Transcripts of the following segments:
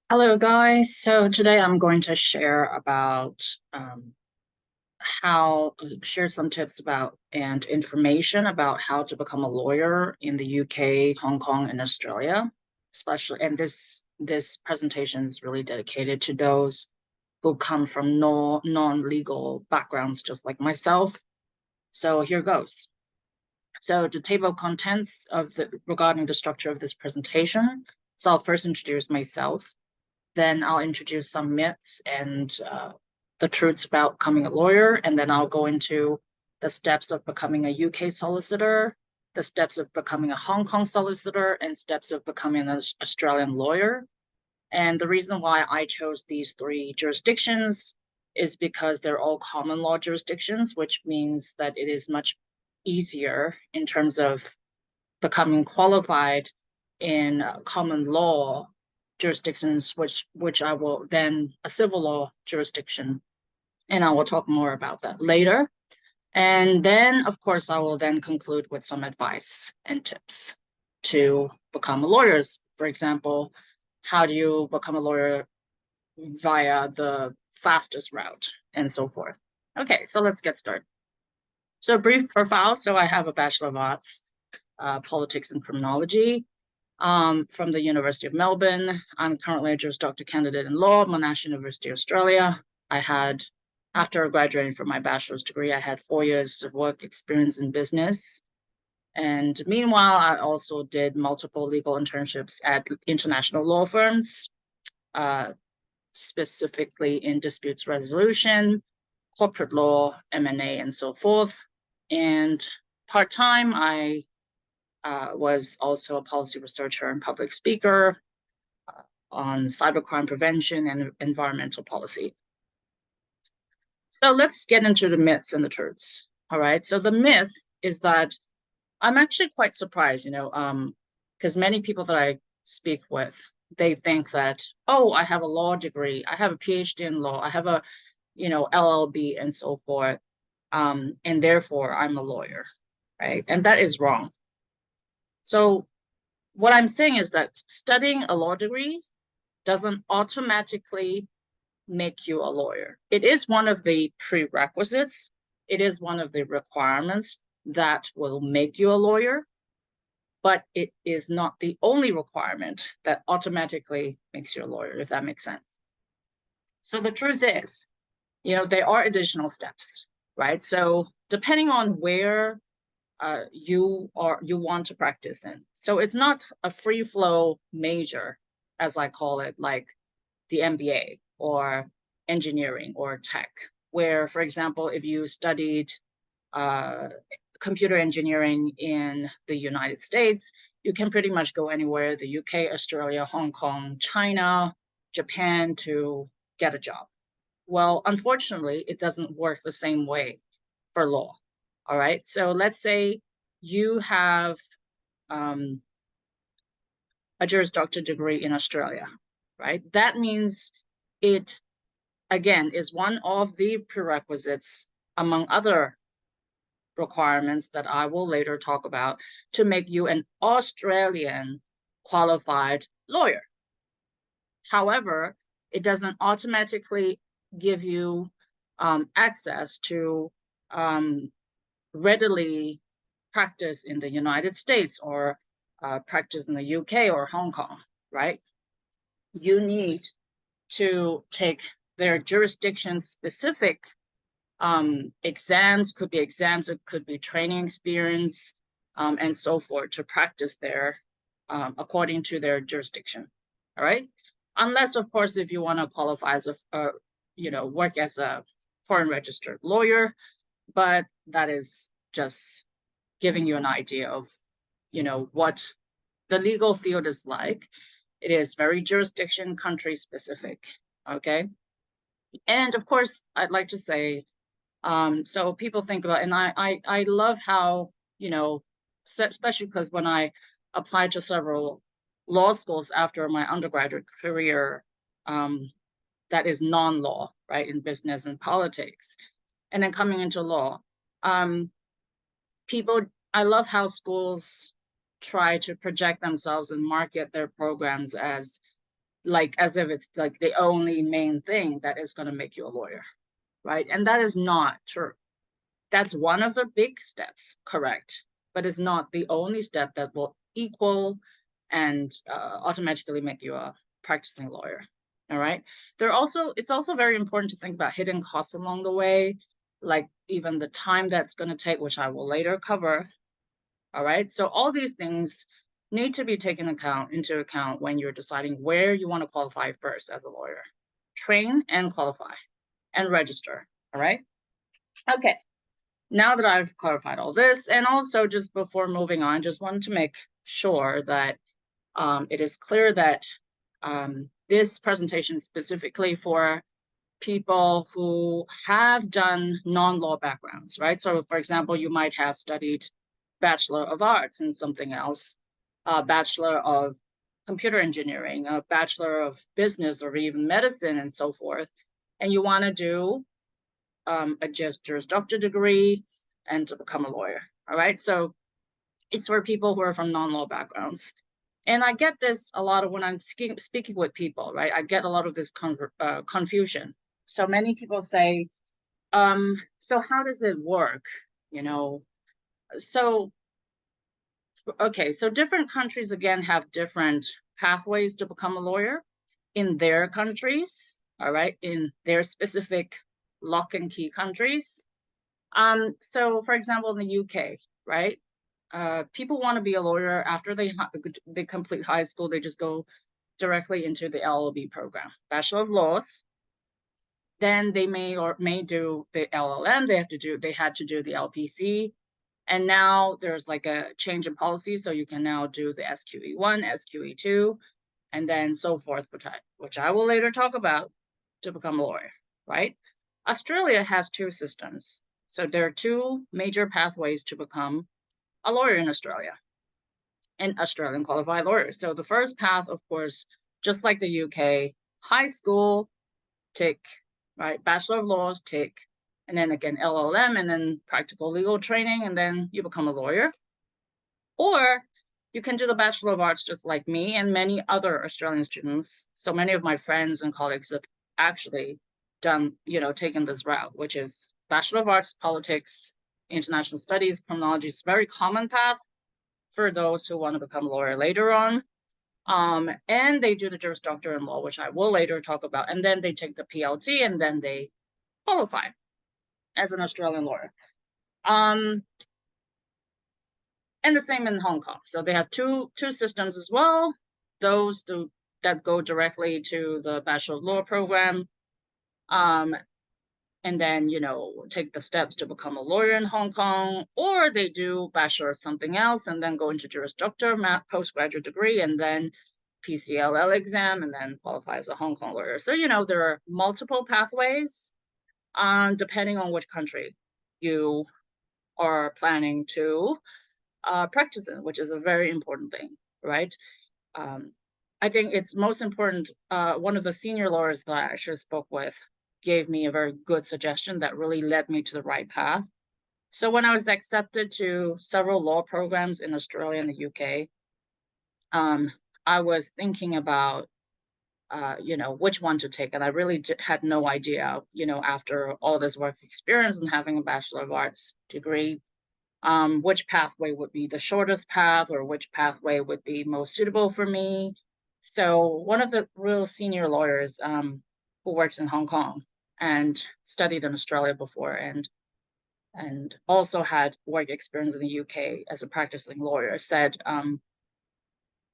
Hello, guys. So today I'm going to share about um, how share some tips about and information about how to become a lawyer in the UK, Hong Kong, and Australia, especially. And this presentation is really dedicated to those who come from non-legal backgrounds, just like myself. So here goes. So the table of contents of the regarding the structure of this presentation. So I'll first introduce myself. Then I'll introduce some myths and the truths about becoming a lawyer. And then I'll go into the steps of becoming a UK solicitor, the steps of becoming a Hong Kong solicitor, and steps of becoming an Australian lawyer. And the reason why I chose these three jurisdictions is because they're all common law jurisdictions, which means that it is much easier in terms of becoming qualified in common law jurisdictions, which I will then a civil law jurisdiction, and I will talk more about that later. And then, of course, I will then conclude with some advice and tips to become a lawyer. For example, how do you become a lawyer via the fastest route and so forth. Okay, so let's get started. So brief profile. So I have a Bachelor of Arts, Politics and Criminology, from the University of Melbourne. I'm currently a Juris Doctor candidate in law at Monash University, Australia. After graduating from my bachelor's degree, I had 4 years of work experience in business. And meanwhile, I also did multiple legal internships at international law firms, uh, specifically in disputes resolution, corporate law, M&A, and so forth. And part-time, I was also a policy researcher and public speaker on cybercrime prevention and environmental policy. So let's get into the myths and the truths. All right. So the myth is that I'm actually quite surprised, because many people that I speak with, they think that, oh, I have a law degree, I have a PhD in law, I have a, LLB and so forth, and therefore I'm a lawyer, right? And that is wrong. So what I'm saying is that studying a law degree doesn't automatically make you a lawyer. It is one of the prerequisites, it is one of the requirements that will make you a lawyer, but it is not the only requirement that automatically makes you a lawyer, if that makes sense. So the truth is, there are additional steps, right? So depending on where you want to practice in. So it's not a free flow major, as I call it, like the MBA or engineering or tech, where, for example, if you studied uh, computer engineering in the United States, you can pretty much go anywhere, the UK, Australia, Hong Kong, China, Japan, to get a job. Well, unfortunately, it doesn't work the same way for law. All right. So let's say you have um, a Juris Doctor degree in Australia, right? That means it, again, is one of the prerequisites among other requirements that I will later talk about to make you an Australian qualified lawyer. However, it doesn't automatically give you access to um, readily practice in the United States or practice in the UK or Hong Kong, right? You need to take their jurisdiction specific exams, could be exams, it could be training experience, and so forth to practice there according to their jurisdiction. All right. Unless, of course, if you want to qualify as work as a foreign registered lawyer, but that is just giving you an idea of, what the legal field is like. It is very jurisdiction, country specific. Okay. And of course, I'd like to say, so people think about, and I love how, especially because when I applied to several law schools after my undergraduate career, that is non-law, right, in business and politics, and then coming into law, um, people, I love how schools try to project themselves and market their programs as like as if it's like the only main thing that is going to make you a lawyer, right? And that is not true. That's one of the big steps, correct, but it's not the only step that will equal and automatically make you a practicing lawyer. All right. It's also very important to think about hidden costs along the way, like even the time that's going to take, which I will later cover. All right. So all these things need to be taken into account when you're deciding where you want to qualify first as a lawyer. Train and qualify and register. All right. Okay. Now that I've clarified all this, and also just before moving on, just wanted to make sure that it is clear that this presentation is specifically for people who have done non-law backgrounds, right? So for example, you might have studied Bachelor of Arts in something else, a Bachelor of Computer Engineering, a Bachelor of Business, or even Medicine and so forth, and you want to do a Juris Doctor degree and to become a lawyer. All right. So it's for people who are from non-law backgrounds. And I get this a lot of when I'm speaking with people, right? I get a lot of this confusion. So many people say, so how does it work? You know, so, okay, so different countries, again, have different pathways to become a lawyer in their countries, all right, in their specific lock and key countries. So for example, in the UK, right? People want to be a lawyer after they complete high school. They just go directly into the LLB program, Bachelor of Laws. Then they may do the LLM. They had to do the LPC, and now there's like a change in policy, so you can now do the SQE1, SQE2, and then so forth, which I will later talk about to become a lawyer, right? Australia has two systems. So there are two major pathways to become a lawyer in Australia, an Australian qualified lawyer. So the first path, of course, just like the UK, high school, tick, right? Bachelor of Laws, tick, and then again, LLM, and then practical legal training, and then you become a lawyer. Or you can do the Bachelor of Arts just like me and many other Australian students. So many of my friends and colleagues have actually done, taken this route, which is Bachelor of Arts, Politics, International Studies, Criminology. It's a very common path for those who want to become a lawyer later on. And they do the Juris Doctor in Law, which I will later talk about. And then they take the PLT and then they qualify as an Australian lawyer. And the same in Hong Kong. So they have two systems as well. Those that go directly to the Bachelor of Law program, and then take the steps to become a lawyer in Hong Kong, or they do Bachelor of something else and then go into Juris Doctor, postgraduate degree, and then PCLL exam, and then qualify as a Hong Kong lawyer. So there are multiple pathways, depending on which country you are planning to practice in, which is a very important thing, right? I think it's most important. One of the senior lawyers that I actually spoke with gave me a very good suggestion that really led me to the right path. So when I was accepted to several law programs in Australia and the UK, I was thinking about, which one to take. And I really had no idea, after all this work experience and having a Bachelor of Arts degree, which pathway would be the shortest path or which pathway would be most suitable for me. So one of the real senior lawyers who works in Hong Kong and studied in Australia before and also had work experience in the UK as a practicing lawyer said,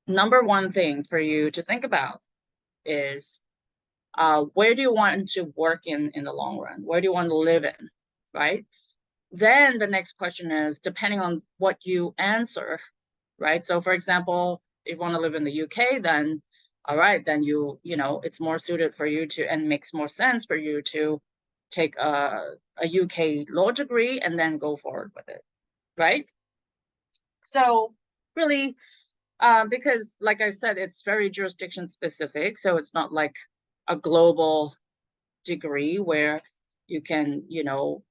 number one thing for you to think about is where do you want to work in the long run? Where do you want to live in, right? Then the next question is, depending on what you answer, right? So for example, if you want to live in the UK, then all right, then it's more suited for you to, and makes more sense for you to take a UK law degree and then go forward with it, right? So really, because like I said, it's very jurisdiction specific. So it's not like a global degree where you can,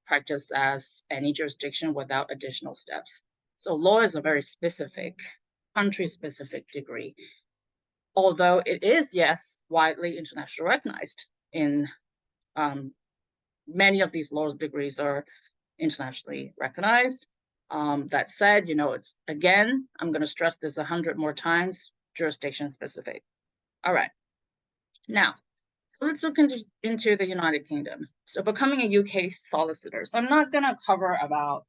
practice as any jurisdiction without additional steps. So law is a very specific, country-specific degree. although it is, yes, widely internationally recognized in many of these law degrees are internationally recognized. That said, it's, again, I'm going to stress this 100 more times, jurisdiction specific. All right. Now, so let's look into the United Kingdom. So becoming a UK solicitor. So I'm not going to cover about,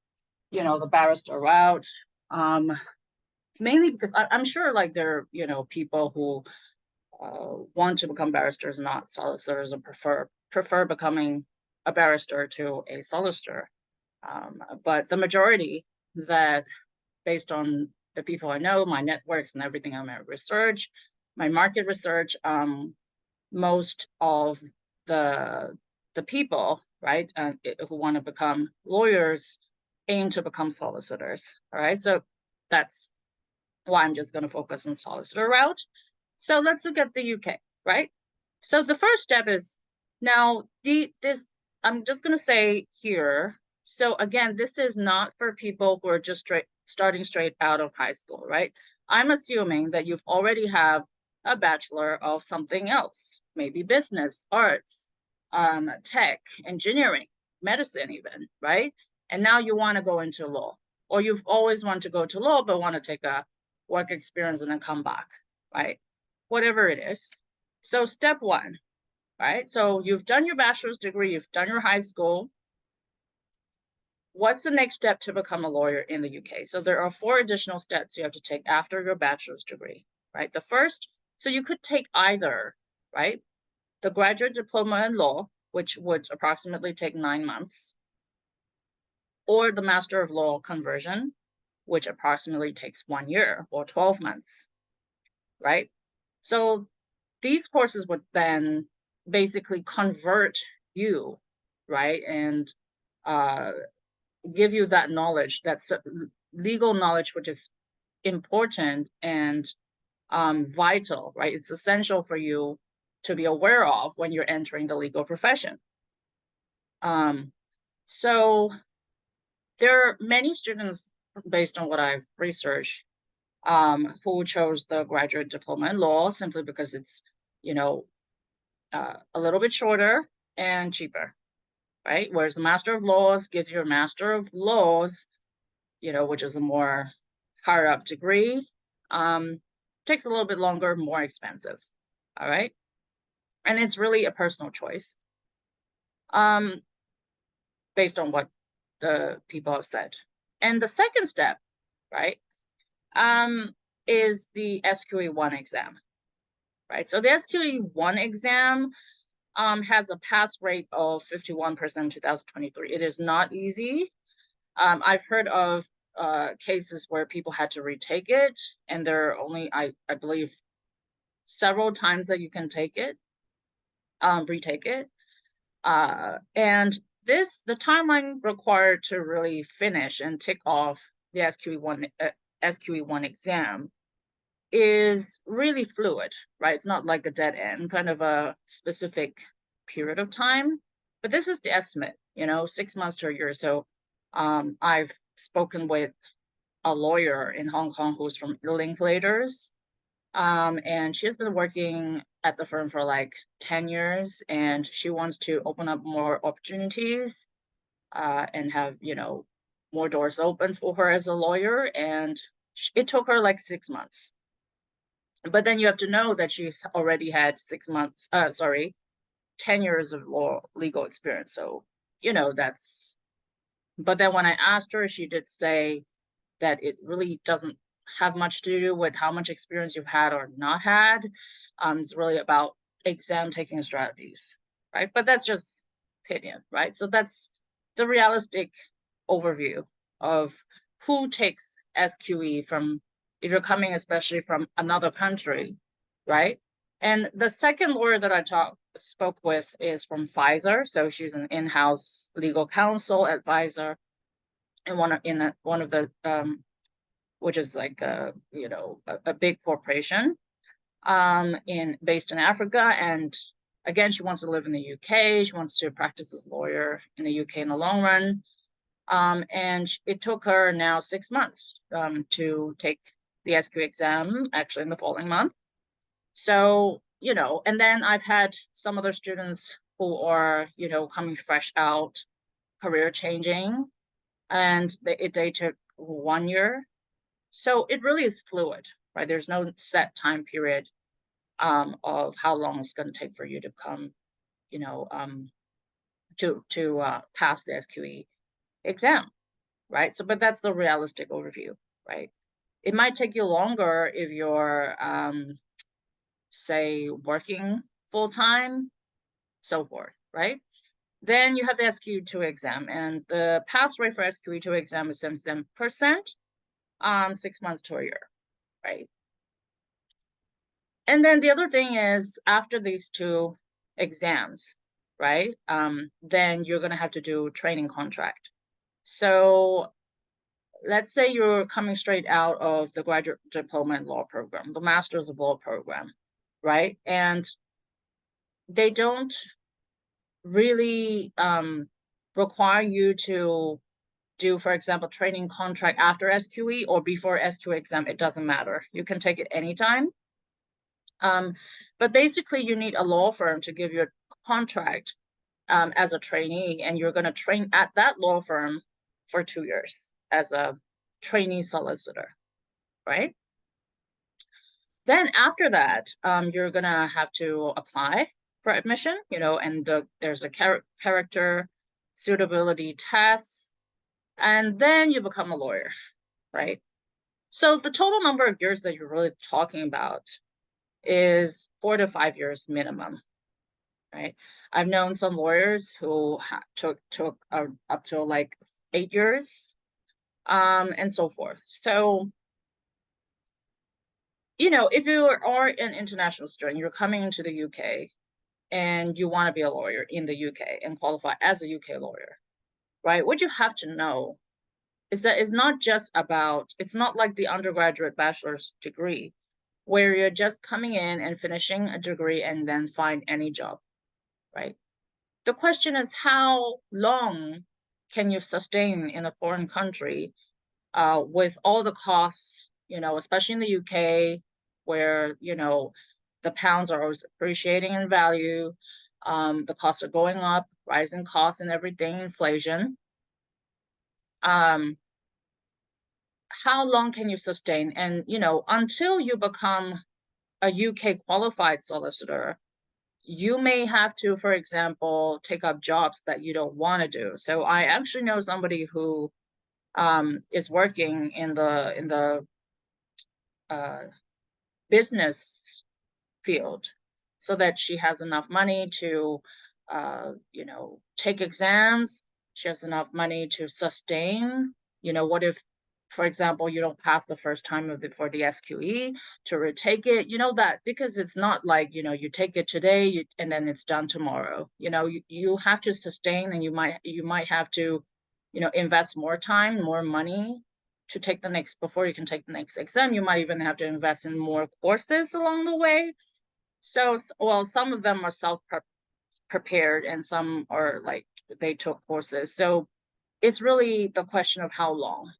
the barrister route, mainly because I'm sure like there are, people who want to become barristers, not solicitors, and prefer becoming a barrister to a solicitor. But the majority that, based on the people I know, my networks and everything, I'm at research, my market research, most of the people, right, who want to become lawyers aim to become solicitors. All right, so that's why I'm just going to focus on solicitor route. So let's look at the UK, right? So the first step is, now this, I'm just going to say here, so again, this is not for people who are just starting straight out of high school, right? I'm assuming that you've already have a bachelor of something else, maybe business, arts, tech, engineering, medicine even, right? And now you want to go into law, or you've always wanted to go to law but want to take a work experience and then come back, right? Whatever it is. So step one, right? So you've done your bachelor's degree, you've done your high school. What's the next step to become a lawyer in the UK? So there are 4 additional steps you have to take after your bachelor's degree, right? The first, so you could take either, right, the graduate diploma in law, which would approximately take 9 months, or the Master of Law conversion, which approximately takes 1 year or 12 months, right? So these courses would then basically convert you, right, and give you that knowledge, that's legal knowledge, which is important and vital, right? It's essential for you to be aware of when you're entering the legal profession. So there are many students, based on what I've researched, who chose the graduate diploma in law simply because it's, a little bit shorter and cheaper, right? Whereas the Master of Laws gives you a Master of Laws, which is a more higher up degree, takes a little bit longer, more expensive, all right? And it's really a personal choice, based on what the people have said. And the second step, right, is the SQE1 exam, right? So the SQE1 exam has a pass rate of 51% in 2023. It is not easy. I've heard of cases where people had to retake it, and there are only, I believe, several times that you can take it, retake it. And the timeline required to really finish and tick off the SQE1 exam is really fluid, right? It's not like a dead end, kind of a specific period of time. But this is the estimate, 6 months to a year. So I've spoken with a lawyer in Hong Kong who's from Linklaters, and she has been working at the firm for like 10 years, and she wants to open up more opportunities and have, more doors open for her as a lawyer. And it took her like 6 months. But then you have to know that she's already had 10 years of legal experience. So, that's, but then when I asked her, she did say that it really doesn't have much to do with how much experience you've had or not had. It's really about exam taking strategies, right? But that's just opinion, right? So that's the realistic overview of who takes SQE from, if you're coming especially from another country, right? And the second lawyer that I spoke with is from Pfizer. So she's an in-house legal counsel advisor in one of the which is like a big corporation based in Africa. And again, she wants to live in the UK. She wants to practice as a lawyer in the UK in the long run. And it took her now 6 months to take the SQ exam, actually in the following month. So, and then I've had some other students who are, coming fresh out, career changing, and they took 1 year. So it really is fluid, right? There's no set time period of how long it's going to take for you to come, to pass the SQE exam, right? So, but that's the realistic overview, right? It might take you longer if you're, say, working full time, so forth, right? Then you have the SQE2 exam, and the pass rate for SQE2 exam is 77%, 6 months to a year, right? And then the other thing is, after these two exams, right, then you're going to have to do training contract. So let's say you're coming straight out of the graduate diploma in law program, the master's of law program, right? And they don't really require you to do, for example, training contract after SQE or before SQE exam. It doesn't matter. You can take it anytime. But basically, you need a law firm to give you a contract as a trainee, and you're going to train at that law firm for 2 years as a trainee solicitor, right? Then after that, you're going to have to apply for admission, and there's a character suitability test, and then you become a lawyer, right? So the total number of years that you're really talking about is 4 to 5 years minimum, right? I've known some lawyers who took up to like 8 years, and so forth. So, if you are an international student, you're coming into the UK and you want to be a lawyer in the UK and qualify as a UK lawyer, right? What you have to know is that it's not like the undergraduate bachelor's degree where you're just coming in and finishing a degree and then find any job, right? The question is, how long can you sustain in a foreign country with all the costs, especially in the UK, where, the pounds are always appreciating in value, the costs are going up, rising costs and everything, inflation. How long can you sustain? And, until you become a UK qualified solicitor, you may have to, for example, take up jobs that you don't want to do. So I actually know somebody who is working in the business field, so that she has enough money to, take exams. She has enough money to sustain. What if, for example, you don't pass the first time for the SQE, to retake it? That, because it's not like, you take it today and then it's done tomorrow. You have to sustain, and you might have to, invest more time, more money to take before you can take the next exam. You might even have to invest in more courses along the way. So, well, some of them are self-prepared and some are like they took courses. So it's really the question of how long,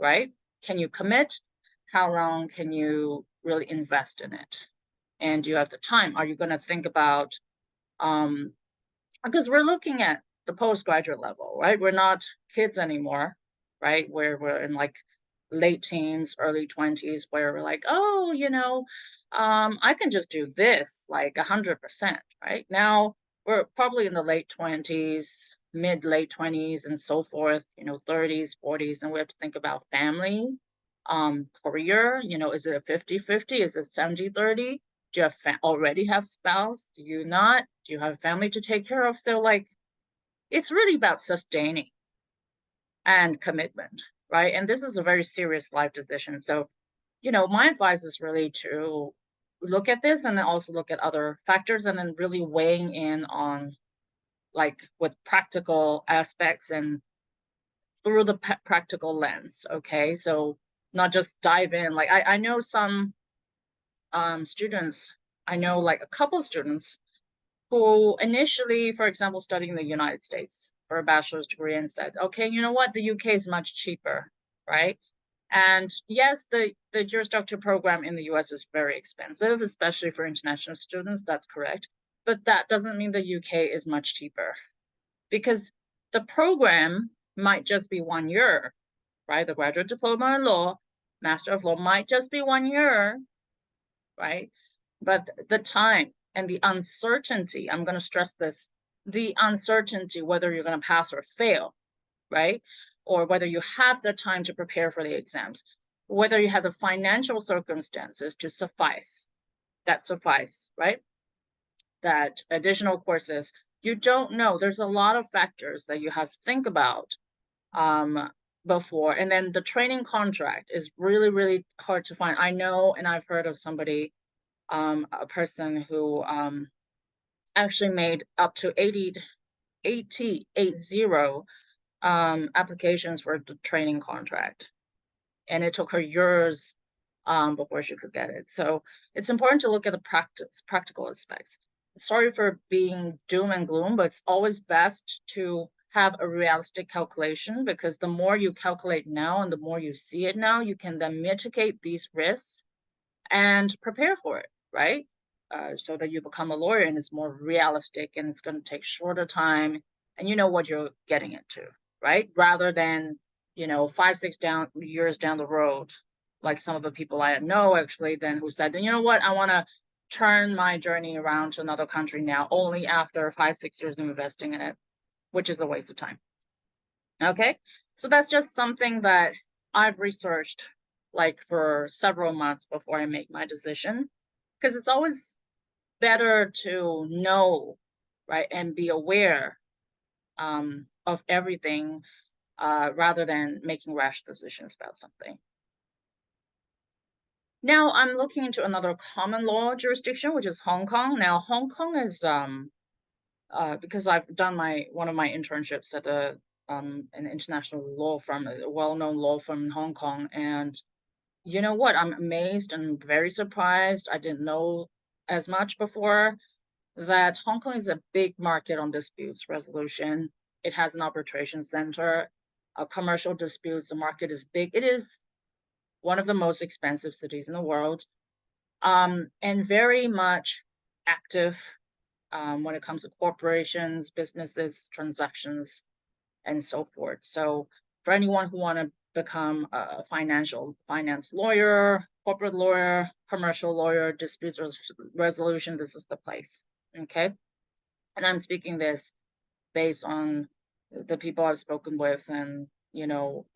right? Can you commit? How long can you really invest in it? And do you have the time? Are you going to think about, because we're looking at the postgraduate level, right? We're not kids anymore, right? Where we're in like late teens, early 20s, where we're like, oh, I can just do this like 100%, right? Now we're probably in the late 20s, late 20s, and so forth, 30s, 40s, and we have to think about family, career, is it a 50-50? Is it 70-30? Do you already have spouse? Do you not? Do you have family to take care of? So like, it's really about sustaining and commitment, right? And this is a very serious life decision. So, my advice is really to look at this and then also look at other factors, and then really weighing in on, like, with practical aspects and through the practical lens. Okay. So not just dive in. Like I know some students, I know like a couple students who initially, for example, studied in the United States for a bachelor's degree and said, okay, you know what? The UK is much cheaper, right? And yes, the Juris Doctor program in the US is very expensive, especially for international students. That's correct. But that doesn't mean the UK is much cheaper, because the program might just be 1 year, right? The graduate diploma in law, Master of Law might just be 1 year, right? But the time and the uncertainty, I'm going to stress this, the uncertainty whether you're going to pass or fail, right? Or whether you have the time to prepare for the exams, whether you have the financial circumstances to suffice, right? That additional courses, you don't know. There's a lot of factors that you have to think about before. And then the training contract is really, really hard to find. I know, and I've heard of somebody, a person who actually made up to 80 applications for the training contract. And it took her years before she could get it. So it's important to look at the practical aspects. Sorry for being doom and gloom, but it's always best to have a realistic calculation, because the more you calculate now and the more you see it now, you can then mitigate these risks and prepare for it, right? So that you become a lawyer and it's more realistic and it's going to take shorter time and you know what you're getting into, right? Rather than, 5, 6 years down the road, like some of the people I know actually then who said, you know what, I want to turn my journey around to another country now, only after 5, 6 years of investing in it, which is a waste of time. Okay, so that's just something that I've researched like for several months before I make my decision, because it's always better to know, right, and be aware of everything rather than making rash decisions about something. Now I'm looking into another common law jurisdiction, which is Hong Kong. Now Hong Kong is because I've done one of my internships at an international law firm, a well-known law firm in Hong Kong, and you know what? I'm amazed and very surprised. I didn't know as much before that Hong Kong is a big market on disputes resolution. It has an arbitration center, commercial disputes. The market is big. It is one of the most expensive cities in the world, and very much active when it comes to corporations, businesses, transactions, and so forth. So for anyone who want to become a finance lawyer, corporate lawyer, commercial lawyer, dispute resolution, this is the place. Okay. And I'm speaking this based on the people I've spoken with and,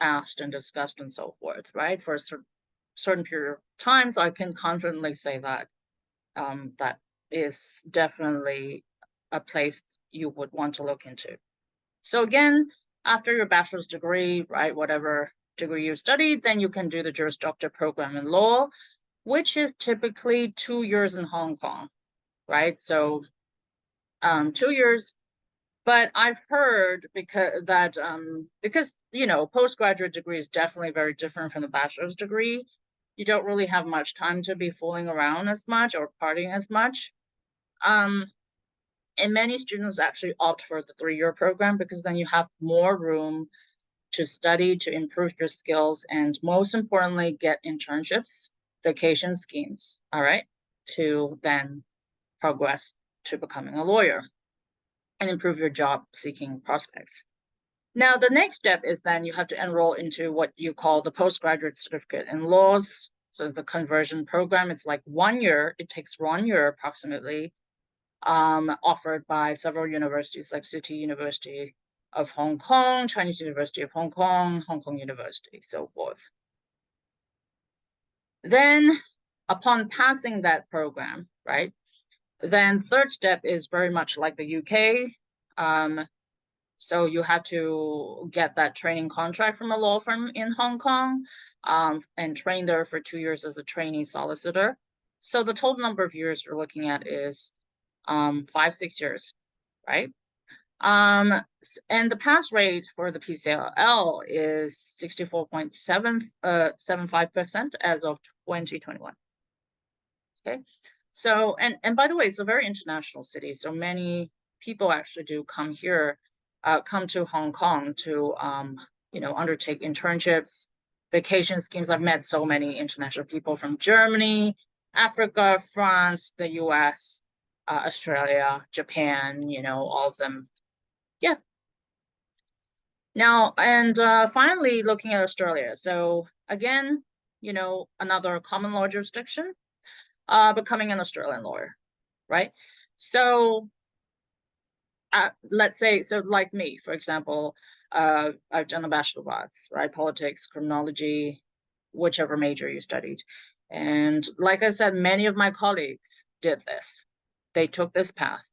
asked and discussed and so forth, right? For a certain period of time. So I can confidently say that that is definitely a place you would want to look into. So again, after your bachelor's degree, right, whatever degree you studied, then you can do the Juris Doctor program in law, which is typically 2 years in Hong Kong, right? So 2 years. But I've heard because postgraduate degree is definitely very different from the bachelor's degree. You don't really have much time to be fooling around as much or partying as much. And many students actually opt for the 3-year program because then you have more room to study, to improve your skills, and most importantly, get internships, vacation schemes, all right, to then progress to becoming a lawyer and improve your job seeking prospects. Now, the next step is then you have to enroll into what you call the postgraduate certificate in laws. So the conversion program, it's like 1 year. It takes 1 year approximately, offered by several universities like City University of Hong Kong, Chinese University of Hong Kong, Hong Kong University, so forth. Then upon passing that program, right, then third step is very much like the UK. So you have to get that training contract from a law firm in Hong Kong and train there for 2 years as a trainee solicitor. So the total number of years you're looking at is 5, 6 years, right? And the pass rate for the PCLL is 64.75% as of 2021. Okay, so and by the way, it's a very international city, so many people actually do come here, come to Hong Kong to undertake internships, vacation schemes. I've met so many international people from Germany, Africa, France, the US, Australia, Japan, you know, all of them. Yeah. Now, and finally, looking at Australia. So again, you know, another common law jurisdiction, becoming an Australian lawyer, right? So let's say, so like me, for example, I've done a Bachelor of Arts, right? Politics, criminology, whichever major you studied. And like I said, many of my colleagues did this. They took this path.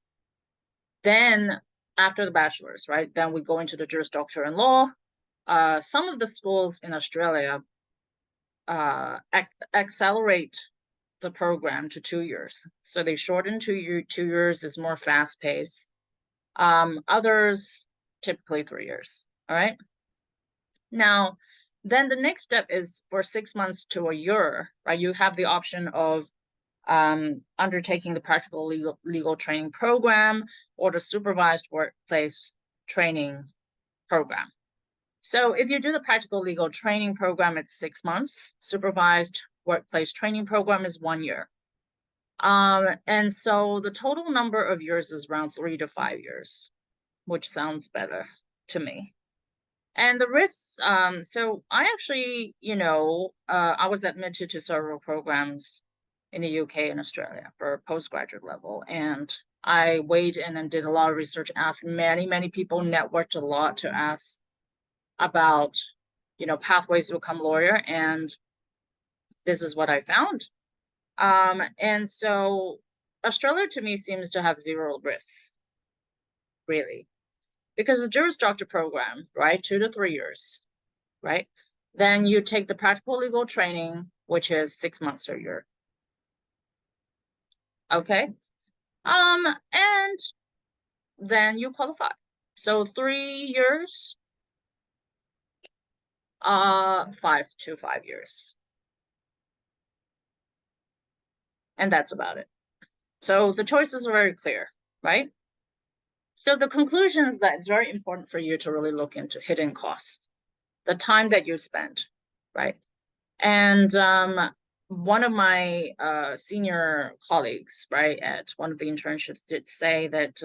Then after the bachelor's, right, then we go into the Juris Doctor in law. Some of the schools in Australia accelerate the program to 2 years. So they shorten 2 years is more fast paced. Others typically 3 years. All right. Now, then the next step is for 6 months to a year, right? You have the option of undertaking the practical legal training program or the supervised workplace training program. So if you do the practical legal training program, it's 6 months. Supervised workplace training program is 1 year. And so the total number of years is around 3 to 5 years, which sounds better to me. And the risks, so I actually, you know, I was admitted to several programs in the UK and Australia for postgraduate level. And I weighed in and did a lot of research, asked many people, networked a lot to ask about, you know, pathways to become a lawyer. And this is what I found. And so Australia to me seems to have zero risks, really, because the Juris Doctor program, right, 2 to 3 years, right? Then you take the practical legal training, which is 6 months or a year. Okay. And then you qualify. So 3 years, 5 to 5 years. And that's about it. So the choices are very clear, right? So the conclusion is that it's very important for you to really look into hidden costs, the time that you spend, right? And one of my senior colleagues, right, at one of the internships did say that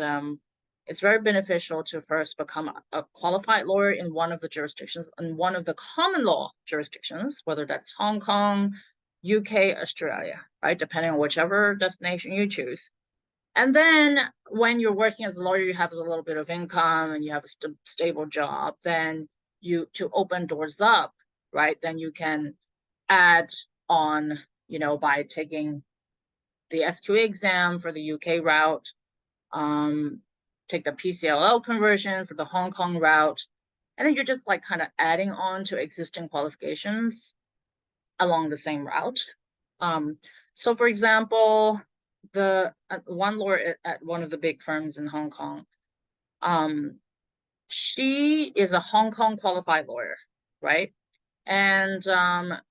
it's very beneficial to first become a qualified lawyer in one of the jurisdictions, in one of the common law jurisdictions, whether that's Hong Kong, UK, Australia, right, depending on whichever destination you choose. And then when you're working as a lawyer, you have a little bit of income and you have a stable job, then to open doors up, right, then you can add on, you know, by taking the SQA exam for the UK route, take the PCLL conversion for the Hong Kong route, and then you're just like kind of adding on to existing qualifications along the same route. So for example, the one lawyer at one of the big firms in Hong Kong, she is a Hong Kong qualified lawyer, right? And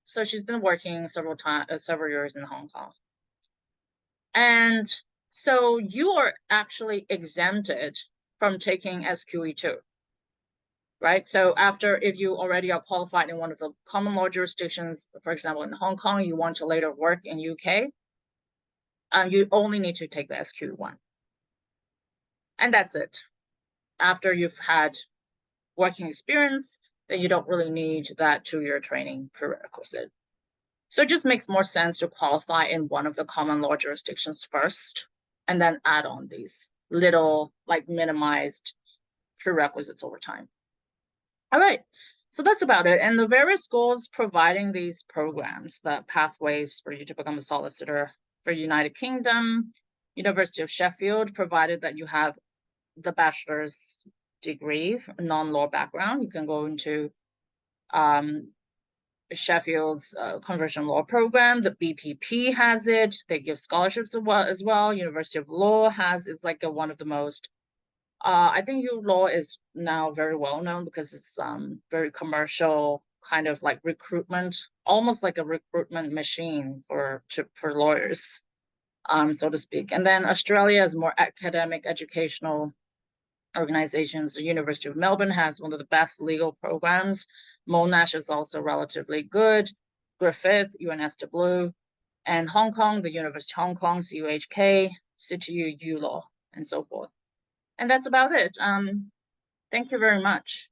so she's been working several years in Hong Kong. And so you are actually exempted from taking SQE2, right? So if you already are qualified in one of the common law jurisdictions, for example, in Hong Kong, you want to later work in UK, you only need to take the SQE1. And that's it. After you've had working experience, then you don't really need that 2-year training prerequisite. So it just makes more sense to qualify in one of the common law jurisdictions first, and then add on these little, like, minimized prerequisites over time. All right, so that's about it. And the various schools providing these programs, the pathways for you to become a solicitor for United Kingdom, University of Sheffield, provided that you have the bachelor's degree, non-law background, you can go into Sheffield's conversion law program. The BPP has it. They give scholarships as well. University of Law is like one of the most, I think U Law is now very well known because it's very commercial, kind of like recruitment, almost like a recruitment machine for lawyers, so to speak. And then Australia is more academic, educational organizations. The University of Melbourne has one of the best legal programs. Monash is also relatively good. Griffith, UNSW, and Hong Kong, the University of Hong Kong, CUHK, CityU, ULaw, and so forth. And that's about it. Thank you very much.